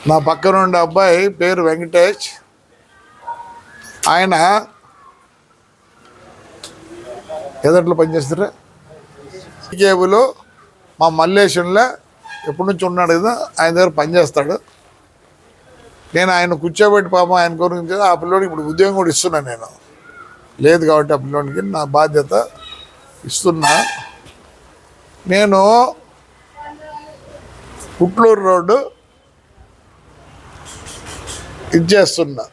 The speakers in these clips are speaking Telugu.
నా పక్కన ఉండే అబ్బాయి పేరు వెంకటేష్. ఆయన ఎదట్లో పనిచేస్తారా కేబుల్ మా మల్లేశంలో ఎప్పటి నుంచి ఉన్నాడు కదా, ఆయన దగ్గర పనిచేస్తాడు. నేను ఆయన కూర్చోబెట్టి పాపం ఆయన గురించి ఆ పిల్లోడికి ఇప్పుడు ఉద్యోగం కూడా ఇస్తున్నాను. నేను లేదు కాబట్టి ఆ పిల్లోడికి నా బాధ్యత ఇస్తున్నా. నేను పుట్లూరు రోడ్డు ఇచ్చేస్తున్నా.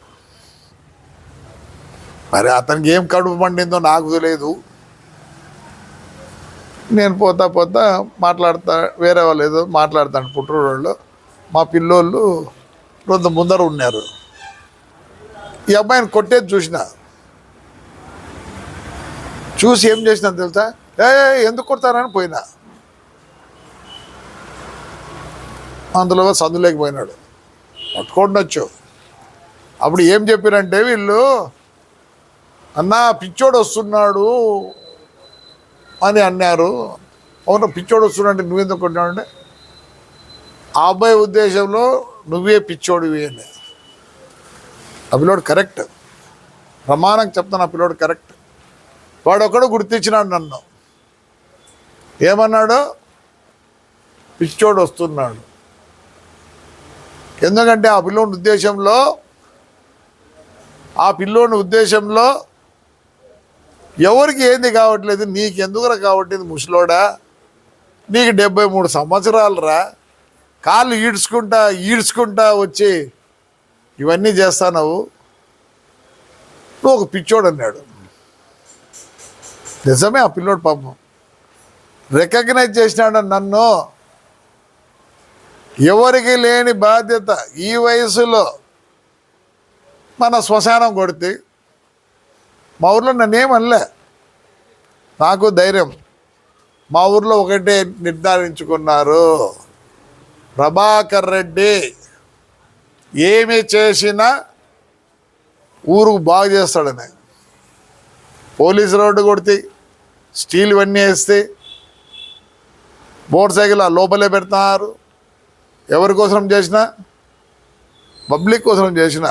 మరి అతనికి ఏం కడుపు పండిందో నాకు తెలియదు. నేను పోతా మాట్లాడతా, వేరే వాళ్ళు ఏదో మాట్లాడతాను. పుట్లూరు రోడ్లో మా పిల్లోళ్ళు కొంత ముందర ఉన్నారు. ఈ అబ్బాయిని కొట్టేది చూసి ఏం చేసినా తెలుసా, ఎందుకు కొడతారని పోయినా. అందులో సందులేకపోయినాడు, పట్టుకోండొచ్చు. అప్పుడు ఏం చెప్పారంటే వీళ్ళు, అన్నా పిచ్చోడు వస్తున్నాడు అని అన్నారు. అవును, పిచ్చోడు వస్తున్నాడు, నువ్వెందుకు కొట్టినావు అంటే, ఆ అబ్బాయి ఉద్దేశంలో నువ్వే పిచ్చోడివి అని. ఆ పిల్లోడు కరెక్ట్, ప్రమాణం చెప్తాను, ఆ పిల్లోడు కరెక్ట్. వాడు ఒకడు గుర్తించినాడు నన్ను. ఏమన్నాడు, పిచ్చోడు వస్తున్నాడు. ఎందుకంటే ఆ పిల్లోని ఉద్దేశంలో ఎవరికి ఏంది కావట్లేదు, నీకెందుకురా కావట్లేదు ముసలోడా, నీకు 73 సంవత్సరాలు రా, కాళ్ళు ఈడ్చుకుంటా వచ్చి ఇవన్నీ చేస్తావు, నువ్వు ఒక పిచ్చోడు అన్నాడు. నిజమే, ఆ పిల్లోడు పాపం రికగ్నైజ్ చేసినాడు నన్ను. ఎవరికి లేని బాధ్యత ఈ వయసులో మన శ్మశానం కొడితే. మా ఊర్లో నన్నేమనలే, నాకు ధైర్యం. మా ఊర్లో ఒకటే నిర్ధారించుకున్నారు, ప్రభాకర్ రెడ్డి ఏమి చేసినా ఊరుకు బాగు చేస్తాడని. పోలీసు రోడ్డు కొడితే, స్టీల్ ఇవన్నీ వేస్తే, మోటార్ సైకిల్ లోపలే పెడుతున్నారు. ఎవరి కోసం చేసినా, పబ్లిక్ కోసం చేసిన.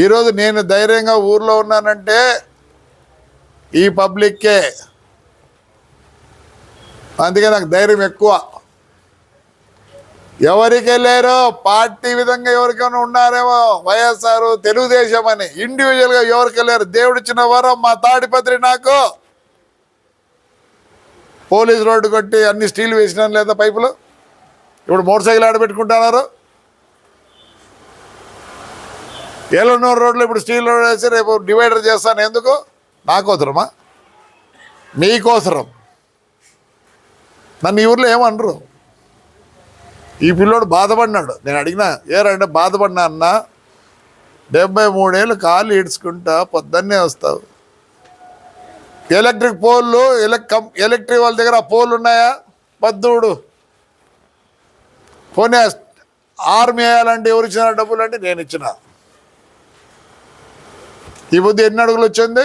ఈరోజు నేను ధైర్యంగా ఊర్లో ఉన్నానంటే ఈ పబ్లిక్కే. అందుకే నాకు ధైర్యం ఎక్కువ. ఎవరికి వెళ్ళారో పార్టీ విధంగా ఎవరికైనా ఉన్నారేమో, వైఎస్ఆర్ తెలుగుదేశం అని, ఇండివిజువల్గా ఎవరికి వెళ్ళారు. దేవుడిచ్చిన వరం మా తాడిపత్రి నాకు. పోలీసు రోడ్డు కొట్టి అన్ని స్టీల్ వేసినాను లేదా పైపులు, ఇప్పుడు మోటార్ సైకిల్ ఆడబెట్టుకుంటున్నారు. ఏలనూరు రోడ్లో ఇప్పుడు స్టీల్ రోడ్ వేసి రేపు డివైడర్ చేస్తాను. ఎందుకు? నాకోసరమా, మీకోసరం. నన్ను ఈ ఊర్లో ఏమనరు. ఈ పిల్లోడు బాధపడినాడు. నేను అడిగినా, ఏరంటే బాధపడినా అన్న, 73 ఏళ్ళు కాళ్ళు ఈడ్చుకుంటా పొద్దున్నే వస్తావు. ఎలక్ట్రిక్ పోల్లు, ఎలక్ట్రిక్ వాళ్ళ దగ్గర పోల్లు ఉన్నాయా? పద్దుడు పోనీ ఆర్మీ వేయాలంటే ఎవరు ఇచ్చిన డబ్బులు అంటే నేను ఇచ్చిన. ఈ బుద్ధి ఎన్ని అడుగులు వచ్చింది?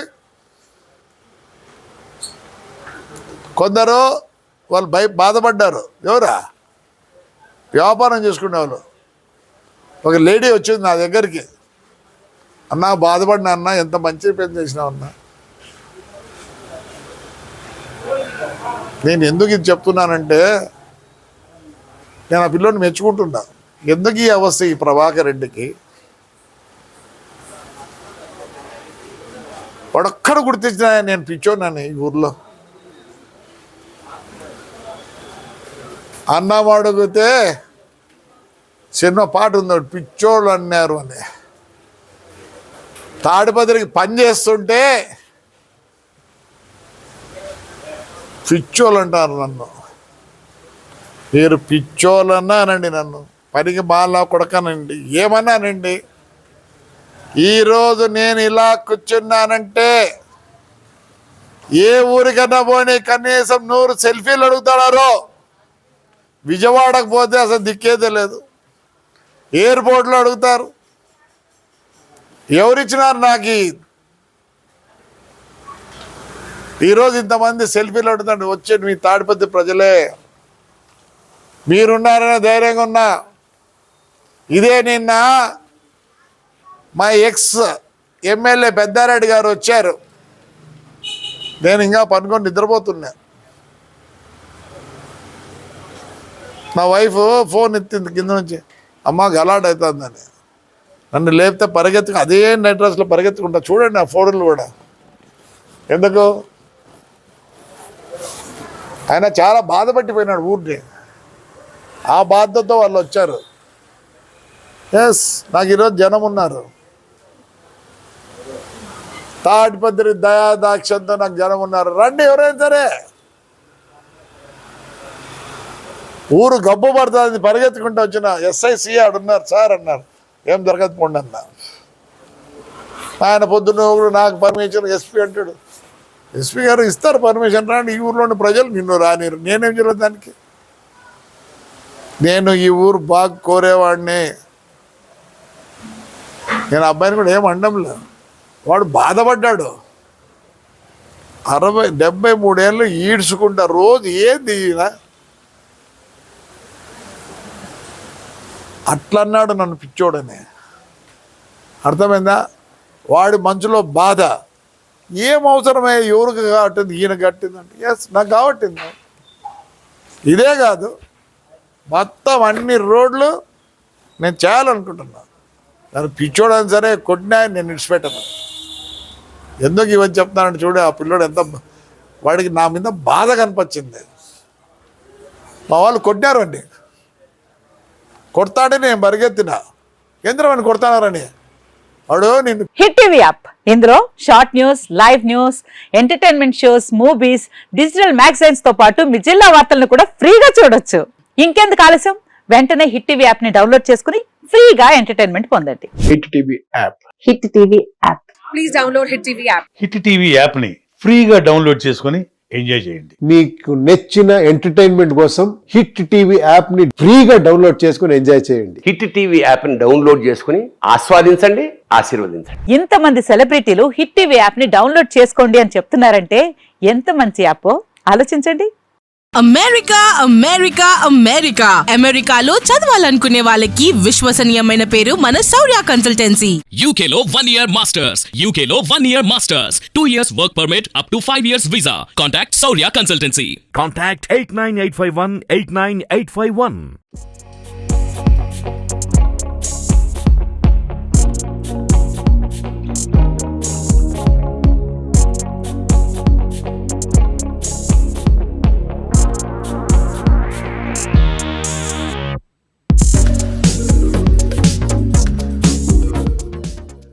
కొందరు వాళ్ళు బాధపడ్డారు. ఎవరా? వ్యాపారం చేసుకునే వాళ్ళు. ఒక లేడీ వచ్చింది నా దగ్గరికి, అన్నా బాధపడినా అన్న, ఎంత మంచి పని చేసినావు అన్నా. నేను ఎందుకు ఇది చెప్తున్నానంటే, నేను ఆ పిల్లోని మెచ్చుకుంటున్నా. ఎందుకు ఈ అవస్థ ఈ ప్రభాకర్ రెడ్డికి? వాడొక్కడ గుర్తించిన నేను పిచ్చోన్నాను ఈ ఊర్లో. అన్నం అడిగితే చిన్న పాట ఉంది, పిచ్చోళ్ళు అన్నారు అని. తాడిపత్రికి పని చేస్తుంటే పిచ్చోళ్ళు అంటారు నన్ను. మీరు పిచ్చోళ్ళన్నా అనండి, నన్ను పనికి మాలా కొడకనండి, ఏమన్నానండి. ఈరోజు నేను ఇలా కూర్చున్నానంటే ఏ ఊరికన్నా పోనీ కనీసం 100 సెల్ఫీలు అడుగుతాడారో. విజయవాడకు పోతే అసలు దిక్కేదే లేదు, ఎయిర్పోర్ట్లో అడుగుతారు. ఎవరిచ్చినారు నాకు ఈరోజు ఇంతమంది సెల్ఫీలు అడుగుతాడు? వచ్చేది మీ తాడిపత్రి ప్రజలే. మీరున్నారనే ధైర్యంగా ఉన్నా. ఇదే నిన్న మా ఎక్స్ ఎమ్మెల్యే పెద్దారెడ్డి గారు వచ్చారు. నేను ఇంకా పనుకొని నిద్రపోతున్నా. నా వైఫ్ ఫోన్ ఎత్తింది కింద నుంచి, అమ్మ గలాట్ అవుతుందని. నన్ను లేపితే పరిగెత్తుకు అదే నైట్ డ్రెస్లో పరిగెత్తుకుంటా. చూడండి ఆ ఫోటోలు కూడా. ఎందుకు ఆయన చాలా బాధపట్టిపోయినాడు ఊరిని. ఆ బాధతో వాళ్ళు వచ్చారు. ఎస్, నాకు ఈరోజు జనం ఉన్నారు. తాడిపత్రి దయాదాక్షంతో నాకు జనం ఉన్నారు. రండి ఎవరైనా సరే. ఊరు గబ్బు పడుతుంది, పరిగెత్తుకుంటూ వచ్చిన ఎస్ఐసి ఆడున్నారు. సార్ అన్నారు, ఏం దొరకదు పోండి అన్న. ఆయన పొద్దున్న నాకు పర్మిషన్ ఎస్పీ అంటాడు. ఎస్పీ గారు ఇస్తారు పర్మిషన్, రాండి. ఈ ఊర్లోని ప్రజలు నిన్ను రానిరు. నేనేం చేయలేదు దానికి. నేను ఈ ఊరు బాగా కోరేవాడిని. నేను అబ్బాయిని కూడా ఏం అండంలే. వాడు బాధపడ్డాడు. 73 ఏళ్ళు ఈడ్చుకుంటా రోజు. ఏంది ఈయన అట్లన్నాడు నన్ను పిచ్చోడని. అర్థమైందా? వాడి మనసులో బాధ. ఏం అవసరమే ఎవరికి కట్టింది, ఈయన కట్టిందంటే. ఎస్, నాకు కాబట్టింది. ఇదే కాదు, మొత్తం అన్ని రోడ్లు నేను చేయాలనుకుంటున్నా. నన్ను పిచ్చోడని సరే కొట్టినా నేను విడిచిపెట్టను. ఎందుకు ఇవన్నీ చెప్తానంటే చూడు, ఆ పిల్లోడు ఎంత వాడికి నా మీద బాధ కనిపించింది. మా వాళ్ళు కొట్టినారండి. కొడతాడే నేను పరిగెత్తిన. ఎందుకు కొడతానారని వాడు నిన్ను. హిట్ టీవీ యాప్, ఇందులో short news, live news, entertainment shows, movies, digital magazines తో పాటు మీ జిల్లా వార్తలను కూడా ఫ్రీగా చూడొచ్చు. ఇంకెందుకు ఆలస్యం, వెంటనే హిట్ టీవీ యాప్ ని డౌన్లోడ్ చేసుకుని ఫ్రీగా ఎంటర్టైన్మెంట్ పొందండి. Hit TV app. Hit TV app. Please download hit TV app. Hit TV app ని ఫ్రీగా డౌన్లోడ్ చేసుకొని ఎంజాయ్ చేయండి. మీకు నచ్చిన ఎంటర్టైన్మెంట్ కోసం హిట్ టీవీ యాప్ ని ఫ్రీగా డౌన్లోడ్ చేసుకొని ఎంజాయ్ చేయండి. హిట్ టీవీ యాప్ ని డౌన్లోడ్ చేసుకుని ఆస్వాదించండి, ఆశీర్వదించండి. ఇంతమంది సెలబ్రిటీలు హిట్ టీవీ యాప్ ని డౌన్లోడ్ చేసుకోండి అని చెప్తున్నారంటే ఎంత మంచి యాప్ ఆలోచించండి. అమెరికా అమెరికా అమెరికా అమెరికాలో చదవాలనుకునే వాళ్ళకి విశ్వసనీయమైన పేరు మన శౌర్య కన్సల్టెన్సీ. UK లో 1 year masters. UK లో 1 year masters. 2 years work permit up to 5 years visa. Contact Saurya Consultancy. Contact 89851 89851.